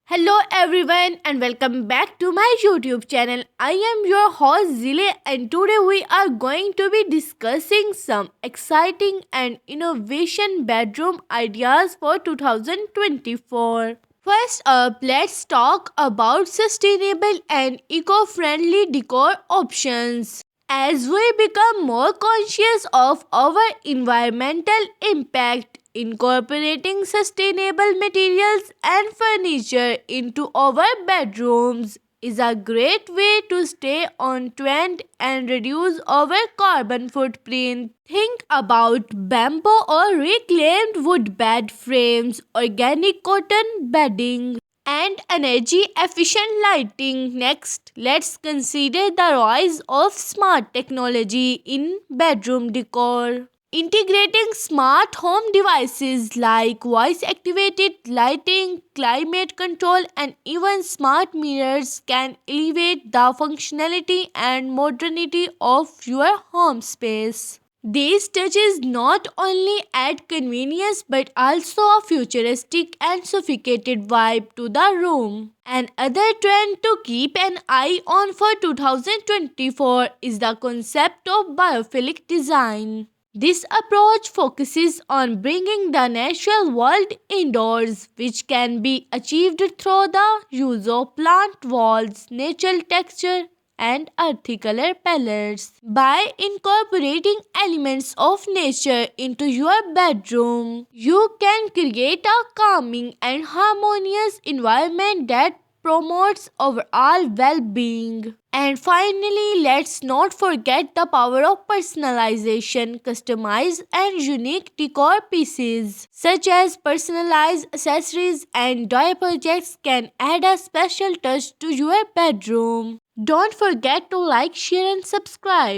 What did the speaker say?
Hello everyone and welcome back to my YouTube channel. I am your host Zile and today we are going to be discussing some exciting and innovation bedroom ideas for 2024. First up, let's talk about sustainable and eco-friendly decor options. As we become more conscious of our environmental impact, incorporating sustainable materials and furniture into our bedrooms is a great way to stay on trend and reduce our carbon footprint. Think about bamboo or reclaimed wood bed frames, organic cotton bedding, and energy efficient lighting. Next, let's consider the rise of smart technology in bedroom decor. Integrating smart home devices like voice activated lighting, climate control, and even smart mirrors can elevate the functionality and modernity of your home space. These touches not only add convenience but also a futuristic and sophisticated vibe to the room. Another trend to keep an eye on for 2024 is the concept of biophilic design. This approach focuses on bringing the natural world indoors, which can be achieved through the use of plant walls, natural texture, and earthy color palettes. By incorporating elements of nature into your bedroom, you can create a calming and harmonious environment that promotes overall well being. And finally, let's not forget the power of personalization, customized and unique decor pieces, such as personalized accessories and toy projects, can add a special touch to your bedroom. Don't forget to like, share, and subscribe.